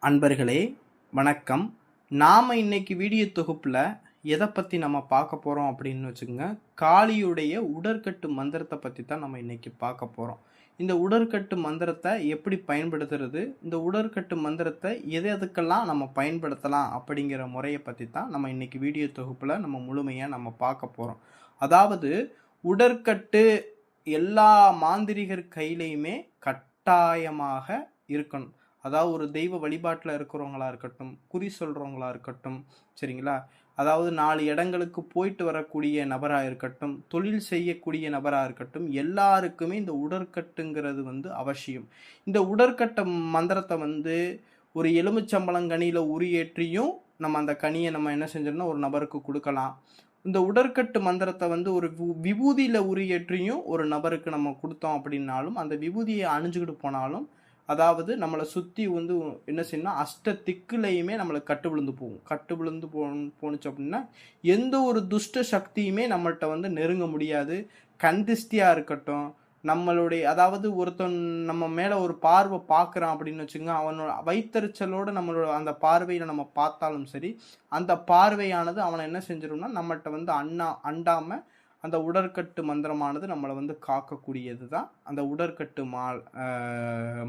அன்பர்களே வணக்கம். நாம் இன்னைக்கு வீடியோ தொகுப்பில் எதை பற்றி நம்ம பார்க்க போகிறோம் அப்படின்னு வச்சுக்கோங்க. காளியுடைய உடற்கட்டு மந்திரத்தை பற்றி தான் நம்ம இன்னைக்கு பார்க்க போகிறோம். இந்த உடற்கட்டு மந்திரத்தை எப்படி பயன்படுத்துறது, இந்த உடற்கட்டு மந்திரத்தை எதுக்கெல்லாம் நம்ம பயன்படுத்தலாம் அப்படிங்கிற முறையை பற்றி தான் நம்ம இன்னைக்கு வீடியோ தொகுப்பில் நம்ம முழுமையாக நம்ம பார்க்க போகிறோம். அதாவது உடற்கட்டு எல்லா மாந்திரிகர் கையிலையுமே கட்டாயமாக இருக்கணும். அதாவது ஒரு தெய்வ வழிபாட்டில் இருக்கிறவங்களா இருக்கட்டும், குறி சொல்கிறவங்களா இருக்கட்டும், சரிங்களா, அதாவது 4 இடங்களுக்கு போயிட்டு வரக்கூடிய நபராக இருக்கட்டும், தொழில் செய்யக்கூடிய நபராக இருக்கட்டும், எல்லாருக்குமே இந்த உடற்கட்டுங்கிறது அவசியம். இந்த உடற்கட்ட மந்திரத்தை ஒரு எலுமிச்சம்பழங்கனியில் உரியேற்றியும் நம்ம அந்த கனியை நம்ம என்ன செஞ்சோம்னா ஒரு நபருக்கு கொடுக்கலாம். இந்த உடற்கட்டு மந்திரத்தை ஒரு விபூதியில் உரியேற்றியும் ஒரு நபருக்கு நம்ம கொடுத்தோம் அப்படின்னாலும், அந்த விபூதியை அணிஞ்சுக்கிட்டு போனாலும், அதாவது நம்மளை சுற்றி என்ன செய்யணும், அஷ்ட திக்குலையுமே நம்மளை கட்டு விழுந்து போகும். கட்டு விழுந்து போணுச்சு அப்படின்னா எந்த ஒரு துஷ்ட சக்தியுமே நம்மள்கிட்ட நெருங்க முடியாது. கந்திஷ்டியாக இருக்கட்டும், நம்மளுடைய அதாவது ஒருத்தன் நம்ம மேலே ஒரு பார்வை பார்க்குறான் அப்படின்னு வச்சுங்க, அவனோட வைத்தறிச்சலோடு நம்மளோட அந்த பார்வையில் நம்ம பார்த்தாலும் சரி, அந்த பார்வையானது அவனை என்ன செஞ்சிடும்னா நம்மள்கிட்ட அண்டாமல் அந்த உடற்கட்டு மந்திரமானது நம்மளை காக்கக்கூடியது தான் அந்த உடற்கட்டு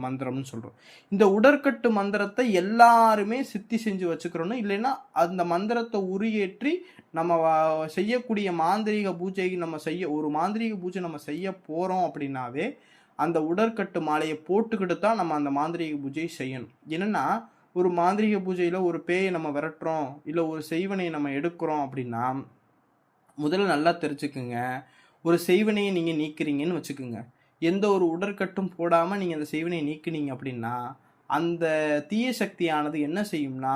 மந்திரம்னு சொல்கிறோம். இந்த உடற்கட்டு மந்திரத்தை எல்லாருமே சித்தி செஞ்சு வச்சுக்கிறோன்னு, இல்லைன்னா அந்த மந்திரத்தை உரியேற்றி நம்ம செய்யக்கூடிய மாந்திரீக பூஜை ஒரு மாந்திரீக பூஜை நம்ம செய்ய போகிறோம் அப்படின்னாவே அந்த உடற்கட்டு மாலையை போட்டுக்கிட்டு தான் நம்ம அந்த மாந்திரீக பூஜையை செய்யணும். என்னென்னா, ஒரு மாந்திரீக பூஜையில் ஒரு பேயை நம்ம விரட்டுறோம், இல்லை ஒரு செய்வனை நம்ம எடுக்கிறோம் அப்படின்னா, முதல்ல நல்லா தெரிஞ்சுக்குங்க. ஒரு செய்வினையை நீங்கள் நீக்கிறீங்கன்னு வச்சுக்கோங்க. எந்த ஒரு உடற்கட்டும் போடாமல் நீங்கள் அந்த செய்வினையை நீக்கினீங்க அப்படின்னா, அந்த தீய சக்தியானது என்ன செய்யும்னா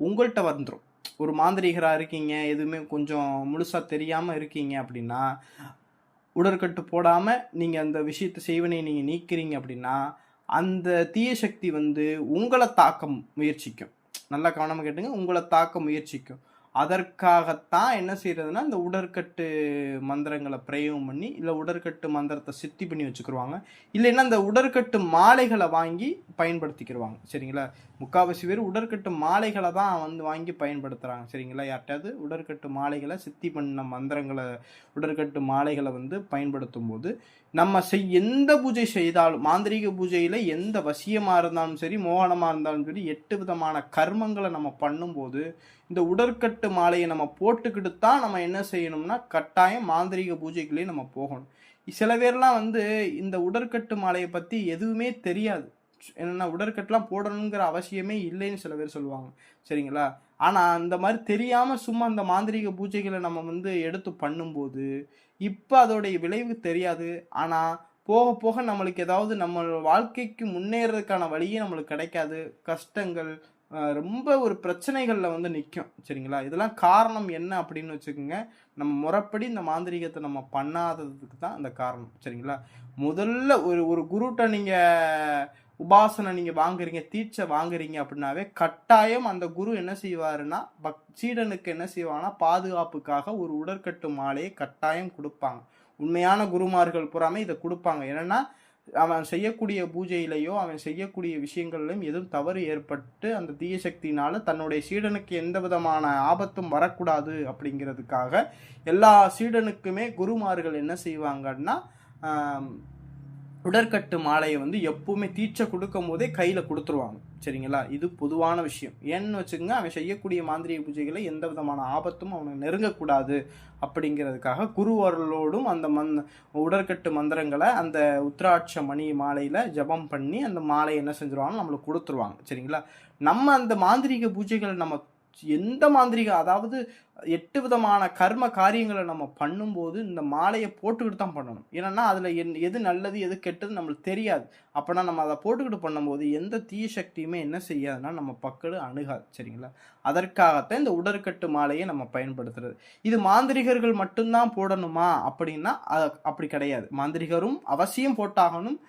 உங்கள்கிட்ட வந்துடும். ஒரு மாந்திரிகராக இருக்கீங்க, எதுவுமே கொஞ்சம் முழுசாக தெரியாமல் இருக்கீங்க அப்படின்னா, உடற்கட்டு போடாமல் நீங்கள் அந்த விஷயத்தை செய்வினையை நீங்கள் நீக்கிறீங்க அப்படின்னா, அந்த தீய சக்தி உங்களை தாக்க முயற்சிக்கும். நல்லா கவனமாக கேட்டுங்க, உங்களை தாக்க முயற்சிக்கும். அதற்காகத்தான் என்ன செய்யறதுன்னா, இந்த உடற்கட்டு மந்திரங்களை பிரயோகம் பண்ணி, இல்லை உடற்கட்டு மந்திரத்தை சித்தி பண்ணி வச்சுக்கிடுவாங்க. இல்லைன்னா இந்த உடற்கட்டு மாலைகளை வாங்கி பயன்படுத்திக்கிடுவாங்க. சரிங்களா, முக்கால்வாசி பேர் உடற்கட்டு மாலைகளை தான் வாங்கி பயன்படுத்துகிறாங்க. சரிங்களா, யார்கிட்டயாவது உடற்கட்டு மாலைகளை சித்தி பண்ண மந்திரங்களை உடற்கட்டு மாலைகளை பயன்படுத்தும் போது நம்ம எந்த பூஜை செய்தாலும், மாந்திரீக பூஜையில் எந்த வசியமாக இருந்தாலும் சரி, மோகனமாக இருந்தாலும் சரி, 8 விதமான கர்மங்களை நம்ம பண்ணும்போது இந்த உடற்கட்டு மாலையை நம்ம போட்டுக்கிட்டு தான் நம்ம என்ன செய்யணும்னா கட்டாயம் மாந்திரீக பூஜைகளே நம்ம போகணும். சில பேர்லாம் இந்த உடற்கட்டு மாலையை பற்றி எதுவுமே தெரியாது. என்னென்னா, உடற்கட்டுலாம் போடணுங்கிற அவசியமே இல்லைன்னு சில பேர் சொல்லுவாங்க. சரிங்களா, ஆனால் அந்த மாதிரி தெரியாமல் சும்மா அந்த மாந்திரீக பூஜைகளை நம்ம எடுத்து பண்ணும்போது இப்போ அதோடைய விளைவு தெரியாது. ஆனால் போக போக நம்மளுக்கு ஏதாவது நம்ம வாழ்க்கைக்கு முன்னேறதுக்கான வழியே நம்மளுக்கு கிடைக்காது. கஷ்டங்கள், ரொம்ப ஒரு பிரச்சனைகளில் நிற்கும். சரிங்களா, இதெல்லாம் காரணம் என்ன அப்படின்னு வச்சுக்கோங்க, நம்ம முறைப்படி இந்த மாந்திரீகத்தை நம்ம பண்ணாததுக்கு தான் அந்த காரணம். சரிங்களா, முதல்ல ஒரு குருட்ட நீங்கள் உபாசனை நீங்கள் வாங்குறீங்க, தீட்சை வாங்குறீங்க அப்படின்னாவே கட்டாயம் அந்த குரு என்ன செய்வாருன்னா, சீடனுக்கு என்ன செய்வாங்கன்னா பாதுகாப்புக்காக ஒரு உடற்கட்டு மாலையை கட்டாயம் கொடுப்பாங்க. உண்மையான குருமார்கள் புறாமே இதை கொடுப்பாங்க. என்னென்னா, அவன் செய்யக்கூடிய பூஜையிலையோ அவன் செய்யக்கூடிய விஷயங்கள்லையும் எதுவும் தவறு ஏற்பட்டு அந்த தீய சக்தினால தன்னுடைய சீடனுக்கு எந்த விதமான ஆபத்தும் வரக்கூடாது அப்படிங்கிறதுக்காக எல்லா சீடனுக்குமே குருமார்கள் என்ன செய்வாங்கன்னா உடற்கட்டு மாலையை எப்பவுமே தீட்சை கொடுக்கும் போதே கையில் கொடுத்துருவாங்க. சரிங்களா, இது பொதுவான விஷயம். ஏன்னு வச்சுக்கோங்க, அவன் செய்யக்கூடிய மாந்திரிக பூஜைகளை எந்த விதமான ஆபத்தும் அவனுக்கு நெருங்கக்கூடாது அப்படிங்கிறதுக்காக குருவர்களோடும் அந்த உடற்கட்டு மந்திரங்களை அந்த உத்ராட்ச மணி மாலையில் ஜபம் பண்ணி அந்த மாலையை என்ன செஞ்சிருவாங்க, நம்மளுக்கு கொடுத்துருவாங்க. சரிங்களா, நம்ம அந்த மாந்திரிக பூஜைகளை நம்ம எந்த மாந்திரிக, அதாவது 8 விதமான கர்ம காரியங்களை நம்ம பண்ணும்போது இந்த மாலையை போட்டுக்கிட்டு தான் பண்ணணும். ஏன்னா அதில் எது நல்லது எது கெட்டது நம்மளுக்கு தெரியாது. அப்போனா நம்ம அதை போட்டுக்கிட்டு பண்ணும்போது எந்த தீய சக்தியுமே என்ன செய்யாதுன்னா நம்ம பக்கத்து அணுகாது. சரிங்களா, அதற்காகத்தான் இந்த உடற்கட்டு மாலையை நம்ம பயன்படுத்துறது. இது மாந்திரிகர்கள் மட்டும்தான் போடணுமா அப்படின்னா அப்படி கிடையாது. மாந்திரிகரும் அவசியம் போட்டாகணும்.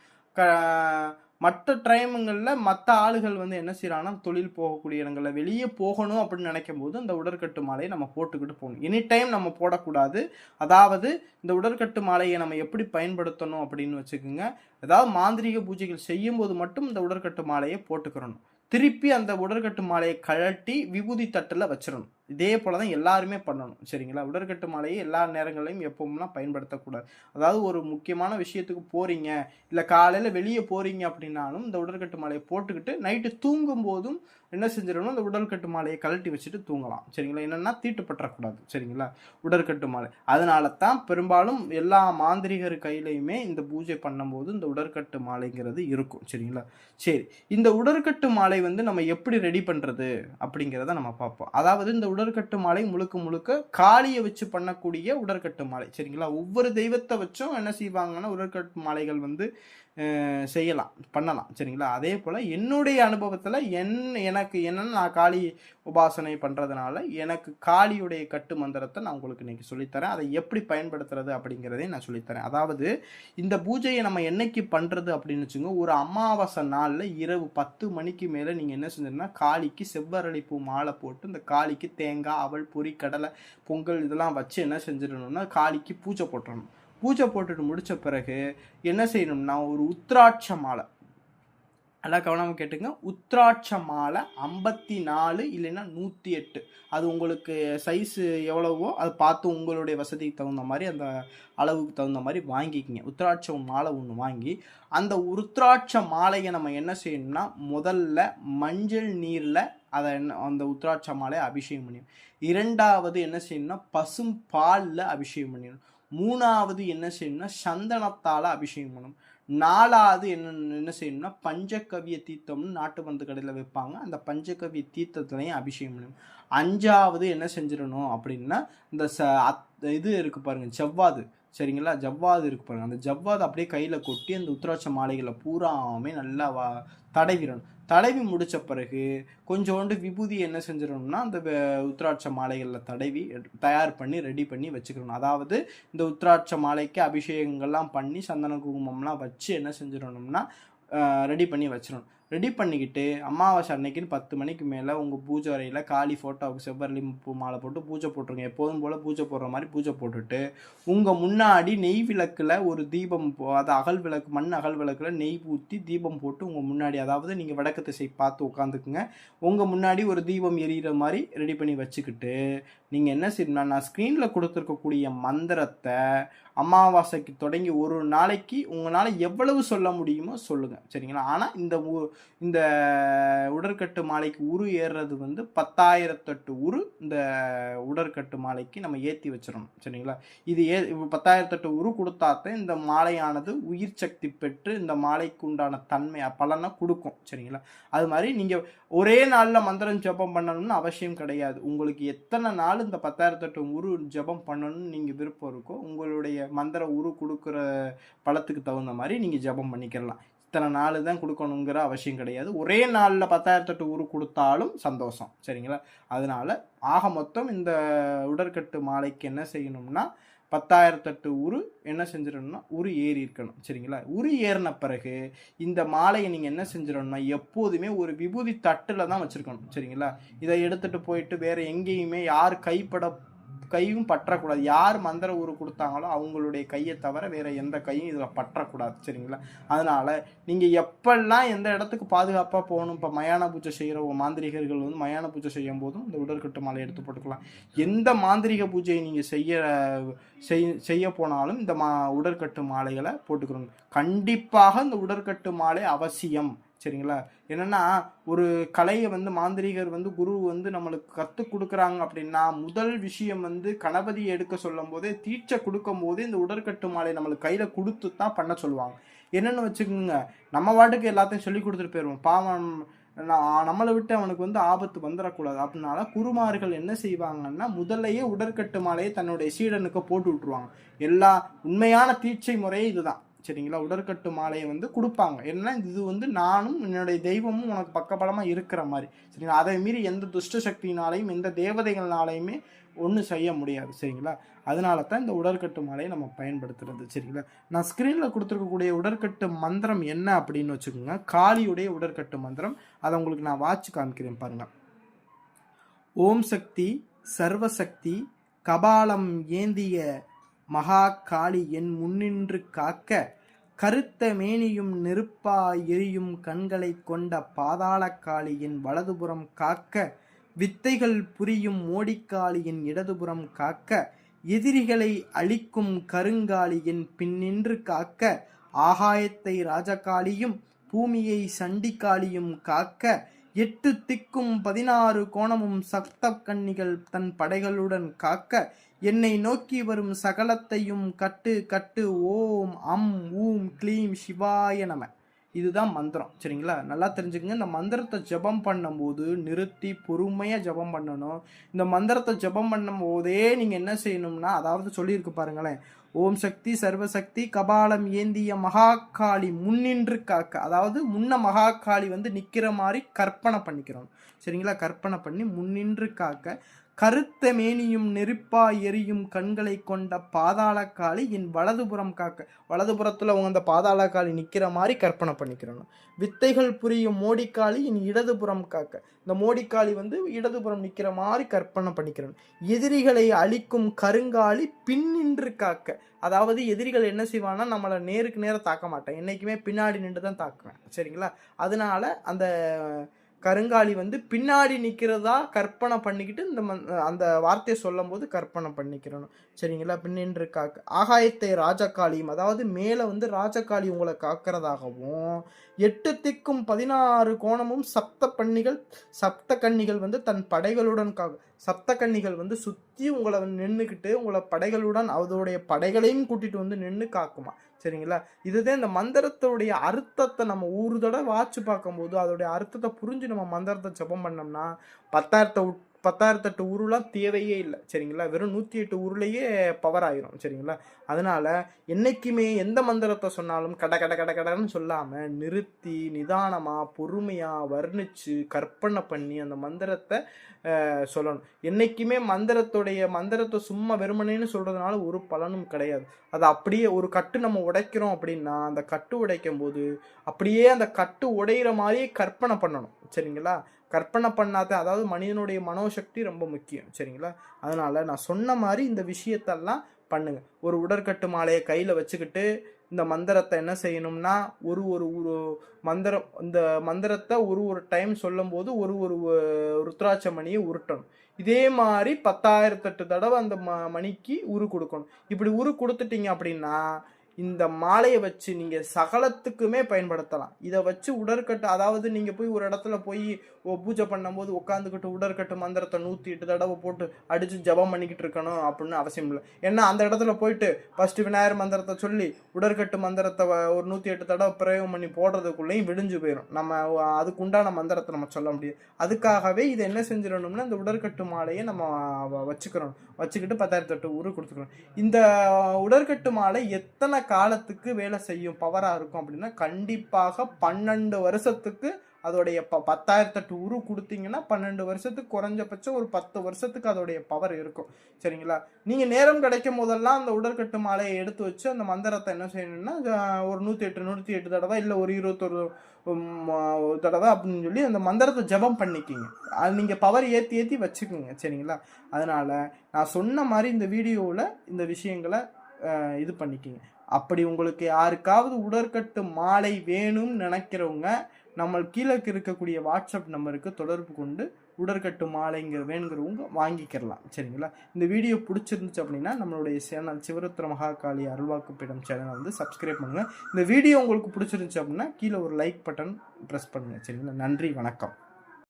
மற்ற டைமுங்களில் மற்ற ஆளுகள் என்ன செய்யறாங்கன்னா, தொழில் போகக்கூடிய இடங்களில் வெளியே போகணும் அப்படின்னு நினைக்கும் போது இந்த உடற்கட்டு மாலையை நம்ம போட்டுக்கிட்டு போகணும். எனி டைம் நம்ம போடக்கூடாது. அதாவது இந்த உடற்கட்டு மாலையை நம்ம எப்படி பயன்படுத்தணும் அப்படின்னு வச்சுக்கோங்க, அதாவது மாந்திரீக பூஜைகள் செய்யும் போது மட்டும் இந்த உடற்கட்டு மாலையை போட்டுக்கிறணும். திருப்பி அந்த உடற்கட்டு மாலையை கழட்டி விபூதி தட்டில் வச்சிடணும். இதே போல தான் எல்லாருமே பண்ணணும். சரிங்களா? உடற்கட்டு மாலையை எல்லா நேரங்களையும் எப்பவும்லாம் பயன்படுத்தக்கூடாது. அதாவது ஒரு முக்கியமான விஷயத்துக்கு போறீங்க, இல்லை காலையில் வெளியே போறீங்க அப்படின்னாலும் இந்த உடற்கட்டு மாலையை போட்டுக்கிட்டு நைட்டு தூங்கும் போதும் என்ன செஞ்சிடணும், இந்த உடற்கட்டு மாலையை கழட்டி வச்சுட்டு தூங்கலாம். சரிங்களா? என்னன்னா தீட்டுப்பற்றக்கூடாது. சரிங்களா? உடற்கட்டு மாலை. அதனால தான் பெரும்பாலும் எல்லா மாந்திரிகர் கையிலையுமே இந்த பூஜை பண்ணும்போது இந்த உடற்கட்டு மாலைங்கிறது இருக்கும். சரிங்களா? சரி, இந்த உடற்கட்டு மாலை வந்து நம்ம எப்படி ரெடி பண்றது அப்படிங்கிறத நம்ம பார்ப்போம். அதாவது இந்த உடற்கட்டு மாலை முழுக்க முழுக்க காளியை வச்சு பண்ணக்கூடிய உடற்கட்டு மாலை. சரிங்களா? ஒவ்வொரு தெய்வத்தை வச்சும் என்ன செய்வாங்கன்னா உடற்கட்டு மாலைகள் வந்து செய்யலாம், பண்ணலாம். சரிங்களா? அதே போல் என்னுடைய அனுபவத்தில் எனக்கு என்னென்னு நான் காளி உபாசனை பண்ணுறதுனால எனக்கு காளியுடைய கட்டு மந்திரத்தை நான் உங்களுக்கு இன்றைக்கி சொல்லித்தரேன். அதை எப்படி பயன்படுத்துறது அப்படிங்கிறதையும் நான் சொல்லித்தரேன். அதாவது இந்த பூஜையை நம்ம என்னைக்கு பண்ணுறது அப்படின்னு வச்சுங்க, ஒரு அமாவாசை நாளில் இரவு 10 மணிக்கு மேலே நீங்கள் என்ன செஞ்சீங்கன்னா காளிக்கு செவ்வரளி பூ மாலை போட்டு இந்த காளிக்கு தேங்காய், அவல், பொரி, கடலை, பொங்கல் இதெல்லாம் வச்சு என்ன செஞ்சிடணும்னா காளிக்கு பூஜை போட்டுடணும். பூஜை போட்டுட்டு முடித்த பிறகு என்ன செய்யணும்னா ஒரு உத்ராட்ச மாலை, நல்லா கவனமாக கேட்டுங்க, உத்ராட்ச மாலை 54 இல்லைன்னா 108, அது உங்களுக்கு சைஸு எவ்வளவோ அதை பார்த்து உங்களுடைய வசதிக்கு தகுந்த மாதிரி அந்த அளவுக்கு தகுந்த மாதிரி வாங்கிக்கிங்க. உத்ராட்ச மாலை ஒன்று வாங்கி அந்த உத்ராட்ச மாலையை நம்ம என்ன செய்யணும்னா முதல்ல மஞ்சள் நீரில் அதை அந்த உத்ராட்ச மாலையை அபிஷேகம் பண்ணிடணும். இரண்டாவது என்ன செய்யணும்னா பசும் பாலில் அபிஷேகம் பண்ணிடணும். மூணாவது என்ன செய்யணும்னா சந்தனத்தால் அபிஷேகம் பண்ணணும். நாலாவது என்ன செய்யணும்னா பஞ்சகவிய தீர்த்தம்னு நாட்டு மருந்து கடையில் வைப்பாங்க, அந்த பஞ்சகவிய தீர்த்தத்துலையும் அபிஷேகம் பண்ணணும். அஞ்சாவது என்ன செஞ்சிடணும் அப்படின்னா இந்த இது இருக்குது பாருங்கள் ஜவ்வாது. சரிங்களா? ஜவ்வாது இருக்குது பாருங்கள், அந்த ஜவ்வாது அப்படியே கையில் கொட்டி அந்த உத்ராட்ச மாலைகளை பூராமே நல்லா தடவிடணும். தடவி முடித்த பிறகு கொஞ்சோண்டு விபூதி என்ன செஞ்சிடணும்னா அந்த உத்ராட்ச மாலைகளில் தடவி தயார் பண்ணி ரெடி பண்ணி வச்சுக்கணும். அதாவது இந்த உத்ராட்ச மாலைக்கு அபிஷேகங்கள்லாம் பண்ணி சந்தன குங்குமம்லாம் வச்சு என்ன செஞ்சிடணும்னா ரெடி பண்ணி வச்சிடணும். ரெடி பண்ணிக்கிட்டு அமாவாசை அன்னைக்குன்னு 10 மணிக்கு மேலே உங்கள் பூஜை அறையில் காளி ஃபோட்டோவுக்கு செவ்வரளி பூ மாலை போட்டு பூஜை போட்டுருங்க. எப்போதும் போல் பூஜை போடுற மாதிரி பூஜை போட்டுட்டு உங்கள் முன்னாடி நெய் விளக்கில் ஒரு தீபம், அது அகல் விளக்கு, மண் அகல் விளக்கில் நெய் ஊற்றி தீபம் போட்டு உங்கள் முன்னாடி, அதாவது நீங்கள் வடக்கு திசை பார்த்து உட்காந்துக்குங்க, உங்கள் முன்னாடி ஒரு தீபம் எரியிற மாதிரி ரெடி பண்ணி வச்சுக்கிட்டு நீங்கள் என்ன செய்யணும்னா நான் ஸ்க்ரீனில் கொடுத்துருக்கக்கூடிய மந்திரத்தை அமாவாசைக்கு தொடங்கி ஒரு நாளைக்கு உங்களால் எவ்வளவு சொல்ல முடியுமோ சொல்லுங்கள். சரிங்களா? ஆனால் இந்த உடற்கட்டு மாலைக்கு உரு ஏறுறது வந்து 10,008 உரு இந்த உடற்கட்டு மாலைக்கு நம்ம ஏற்றி வச்சிடணும். சரிங்களா? இது 10,008 உரு கொடுத்தாத்தான் இந்த மாலையானது உயிர் சக்தி பெற்று இந்த மாலைக்கு உண்டான தன்மை பலனை கொடுக்கும். சரிங்களா? அது மாதிரி நீங்கள் ஒரே நாளில் மந்திரம் ஜபம் பண்ணணும்னு அவசியம் கிடையாது. உங்களுக்கு எத்தனை நாள் இந்த 10,008 உரு ஜபம் பண்ணணும்னு நீங்கள் விருப்பம் இருக்கோ உங்களுடைய மந்திர உரு கொடுக்குற பலத்துக்கு தகுந்த மாதிரி நீங்கள் ஜபம் பண்ணிக்கலாம். இத்தனை நாள் தான் கொடுக்கணுங்கிற அவசியம் கிடையாது. ஒரே நாளில் 10,008 உரு கொடுத்தாலும் சந்தோஷம். சரிங்களா? அதனால ஆக மொத்தம் இந்த உடற்கட்டு மாலைக்கு என்ன செய்யணும்னா 10,008 உரு என்ன செஞ்சிடணும்னா உரு ஏறி இருக்கணும். சரிங்களா? உரு ஏறின பிறகு இந்த மாலையை நீங்கள் என்ன செஞ்சிடணும்னா எப்போதுமே ஒரு விபூதி தட்டில் தான் வச்சுருக்கணும். சரிங்களா? இதை எடுத்துகிட்டு போயிட்டு வேறு எங்கேயுமே யார் கையும் பற்றக்கூடாது. யார் மந்திர உரு கொடுத்தாங்களோ அவங்களுடைய கையை தவிர வேறு எந்த கையும் இதில் பற்றக்கூடாது. சரிங்களா? அதனால் நீங்கள் எப்பெல்லாம் எந்த இடத்துக்கு பாதுகாப்பாக போகணும், இப்போ மயான பூஜை செய்கிற மாந்திரிகர்கள் வந்து மயான பூஜை செய்யும் போதும் இந்த உடற்கட்டு மாலை எடுத்து போட்டுக்கலாம். எந்த மாந்திரிக பூஜையை நீங்கள் செய்ய போனாலும் இந்த உடற்கட்டு மாலைகளை போட்டுக்கணும். கண்டிப்பாக இந்த உடற்கட்டு மாலை அவசியம். சரிங்களா? என்னென்னா ஒரு கலையை வந்து மாந்திரிகர் வந்து குரு வந்து நம்மளுக்கு கற்றுக் கொடுக்குறாங்க அப்படின்னா முதல் விஷயம் வந்து கணபதியை எடுக்க சொல்லும் போதே தீட்சை கொடுக்கும் போதே இந்த உடற்கட்டு மாலை நம்மளுக்கு கையில் கொடுத்து தான் பண்ண சொல்லுவாங்க. என்னென்னு வச்சுக்கோங்க, நம்ம வாட்டுக்கு எல்லாத்தையும் சொல்லி கொடுத்துட்டு போயிடுவோம். பாவம் நம்மளை விட்டு அவனுக்கு வந்து ஆபத்து வந்துடக்கூடாது. அப்படின்னால குருமார்கள் என்ன செய்வாங்கன்னா முதல்லையே உடற்கட்டு மாலையை தன்னுடைய சீடனுக்கு போட்டு விட்டுருவாங்க. எல்லா உண்மையான தீட்சை முறையே இதுதான். சரிங்களா? உடற்கட்டு மாலையை வந்து கொடுப்பாங்க. ஏன்னா இது வந்து நானும் என்னுடைய தெய்வமும் உனக்கு பக்கபலமாக இருக்கிற மாதிரி. சரிங்களா? அதை மீறி எந்த துஷ்ட சக்தினாலையும் எந்த தேவதைகள்னாலையுமே ஒன்றும் செய்ய முடியாது. சரிங்களா? அதனால தான் இந்த உடற்கட்டு மாலையை நம்ம பயன்படுத்துறது. சரிங்களா? நான் ஸ்க்ரீனில் கொடுத்துருக்கக்கூடிய உடற்கட்டு மந்திரம் என்ன அப்படின்னு வச்சுக்கோங்க, காளியுடைய உடற்கட்டு மந்திரம். அதை உங்களுக்கு நான் வாட்சி காமிக்கிறேன் பாருங்கள். ஓம் சக்தி சர்வசக்தி கபாலம் ஏந்திய மகா காளி என் முன்னின்று காக்க கருத்த மேனியும் நெருப்பாய் எரியும் கண்களை கொண்ட பாதாளக்காளியின் வலதுபுறம் காக்க, வித்தைகள் புரியும் மோடிக்காளியின் இடதுபுறம் காக்க, எதிரிகளை அழிக்கும் கருங்காளியின் பின்னின்று காக்க, ஆகாயத்தை ராஜகாளியும் பூமியை சண்டிக்காளியும் காக்க, 8 திக்கும் 16 கோணமும் சப்த கன்னிகள் தன் படைகளுடன் காக்க, என்னை நோக்கி வரும் சகலத்தையும் கட்டு கட்டு ஓம் அம் ஊம் க்ளீம் சிவாய நம. இதுதான் மந்திரம். சரிங்களா? நல்லா தெரிஞ்சுக்கங்க. இந்த மந்திரத்தை ஜபம் பண்ணும்போது நிறுத்தி பொறுமையாக ஜபம் பண்ணணும். இந்த மந்திரத்தை ஜபம் பண்ணும் போதே நீங்கள் என்ன செய்யணும்னா, அதாவது சொல்லியிருக்கு பாருங்களேன், ஓம் சக்தி சர்வசக்தி கபாலம் ஏந்திய மகாகாளி முன்னின்று காக்க, அதாவது முன்ன மகாகாளி நிற்கிற மாதிரி கற்பனை பண்ணிக்கிறோம். சரிங்களா? கற்பனை பண்ணி முன்னின்று காக்க, கருத்த மேனியும் நெருப்பாய் எரியும் கண்களை கொண்ட பாதாளக்காளி என் வலதுபுறம் காக்க, வலதுபுறத்தில் அவங்க அந்த பாதாளக்காளி நிற்கிற மாதிரி கற்பனை பண்ணிக்கிறணும். வித்தைகள் புரியும் மோடிக்காளி என் இடதுபுறம் காக்க, இந்த மோடிக்காளி இடதுபுறம் நிற்கிற மாதிரி கற்பனை பண்ணிக்கிறணும். எதிரிகளை அழிக்கும் கருங்காளி பின்னின்று காக்க, அதாவது எதிரிகள் என்ன செய்வான்னா, நம்மளை நேருக்கு நேரம் தாக்க மாட்டேன், என்றைக்குமே பின்னாடி நின்று தான் தாக்குவேன். சரிங்களா? அதனால அந்த கருங்காலி பின்னாடி நிற்கிறதா கற்பனை பண்ணிக்கிட்டு அந்த வார்த்தையை சொல்லும் போது கற்பனை பண்ணிக்கிறணும். சரிங்களா? பின்னின்று காக்க, ஆகாயத்தை ராஜகாளியும், அதாவது மேலே ராஜகாளி உங்களை காக்கிறதாகவும், 8 திக்கும் 16 கோணமும் சப்த கன்னிகள் தன் படைகளுடன் சப்த கன்னிகள் சுற்றி உங்களை நின்றுக்கிட்டு உங்களை படைகளுடன் அதோடைய படைகளையும் கூட்டிட்டு நின்று காக்குமா. சரிங்களா? இதுதான் இந்த மந்திரத்தோடைய அர்த்தத்தை நம்ம ஒரு தடவை வாட்சி பார்க்கும்போது அதோடைய அர்த்தத்தை புரிஞ்சு நம்ம மந்திரத்தை ஜபம் பண்ணோம்னா 10,008 உருலாம் தேவையே இல்லை. சரிங்களா? வெறும் 108 உருளையே பவர் ஆயிரும். சரிங்களா? அதனால என்னைக்குமே எந்த மந்திரத்தை சொன்னாலும் கடன்னு சொல்லாமல் நிறுத்தி நிதானமாக பொறுமையாக வர்ணித்து கற்பனை பண்ணி அந்த மந்திரத்தை சொல்லணும். என்றைக்குமே மந்திரத்தை சும்மா வெறுமனேன்னு சொல்கிறதுனால ஒரு பலனும் கிடையாது. அது அப்படியே ஒரு கட்டு நம்ம உடைக்கிறோம் அப்படின்னா, அந்த கட்டு உடைக்கும் போது அப்படியே அந்த கட்டு உடையிற மாதிரியே கற்பனை பண்ணணும். சரிங்களா? கற்பனை பண்ணாத, அதாவது மனிதனுடைய மனோசக்தி ரொம்ப முக்கியம். சரிங்களா? அதனால் நான் சொன்ன மாதிரி இந்த விஷயத்தெல்லாம் பண்ணுங்க. ஒரு உடற்கட்டு மாலையை கையில் வச்சுக்கிட்டு இந்த மந்திரத்தை என்ன செய்யணும்னா, ஒரு மந்திரம், இந்த மந்திரத்தை ஒரு டைம் சொல்லும் போது ஒரு ருத்ராட்ச மணியை உருட்டணும். இதே மாதிரி 10,008 தடவை அந்த மணிக்கு உரு கொடுக்கணும். இப்படி உரு கொடுத்துட்டீங்க அப்படின்னா இந்த மாலையை வச்சு நீங்கள் சகலத்துக்குமே பயன்படுத்தலாம். இதை வச்சு உடற்கட்டு, அதாவது நீங்கள் போய் ஒரு இடத்துல போய் பூஜை பண்ணும்போது உட்காந்துக்கிட்டு உடற்கட்டு மந்திரத்தை 108 தடவை போட்டு அடித்து ஜபம் பண்ணிக்கிட்டு இருக்கணும் அப்படின்னு அவசியம் இல்லை. ஏன்னா அந்த இடத்துல போயிட்டு ஃபஸ்ட்டு விநாயகர் மந்திரத்தை சொல்லி உடற்கட்டு மந்திரத்தை ஒரு 108 தடவை பிரயோகம் பண்ணி போடுறதுக்குள்ளேயும் விடிஞ்சு போயிடும். நம்ம அதுக்கு உண்டான மந்திரத்தை நம்ம சொல்ல முடியாது. அதுக்காகவே இதை என்ன செஞ்சிடணும்னா, இந்த உடற்கட்டு மாலையை நம்ம வச்சுக்கிட்டு 10,008 உரு கொடுத்துக்கணும். இந்த உடற்கட்டு மாலை எத்தனை காலத்துக்கு வேலை செய்யும், பவராக இருக்கும் அப்படின்னா, கண்டிப்பாக 12 வருஷத்துக்கு அதோடைய 10,008 உரு கொடுத்தீங்கன்னா 12 வருஷத்துக்கு குறைஞ்சபட்சம் ஒரு 10 வருஷத்துக்கு அதோடைய பவர் இருக்கும். சரிங்களா? நீங்கள் நேரம் கிடைக்கும் போதெல்லாம் அந்த உடற்கட்டு மாலையை எடுத்து வச்சு அந்த மந்திரத்தை என்ன செய்யணும்னா, ஒரு 108 தடவை இல்லை ஒரு 21 தடவை அப்படின்னு சொல்லி அந்த மந்திரத்தை ஜபம் பண்ணிக்கிங்க. அது நீங்கள் பவர் ஏற்றி வச்சுக்கோங்க. சரிங்களா? அதனால் நான் சொன்ன மாதிரி இந்த வீடியோவில் இந்த விஷயங்களை இது பண்ணிக்கிங்க. அப்படி உங்களுக்கு யாருக்காவது உடற்கட்டு மாலை வேணும்னு நினைக்கிறவங்க நம்ம கீழே இருக்கக்கூடிய வாட்ஸ்அப் நம்பருக்கு தொடர்பு கொண்டு உடற்கட்டு மாலைங்கிற வேணுங்கிறவங்க வாங்கிக்கிறலாம். சரிங்களா? இந்த வீடியோ பிடிச்சிருந்துச்சு அப்படின்னா நம்மளுடைய சேனல் சிவருத்ர மகாகாளி அருள்வாக்குப்பீடம் சேனலை சப்ஸ்கிரைப் பண்ணுங்கள். இந்த வீடியோ உங்களுக்கு பிடிச்சிருந்துச்சு அப்படின்னா கீழே ஒரு லைக் பட்டன் ப்ரெஸ் பண்ணுங்கள். சரிங்களா? நன்றி, வணக்கம்.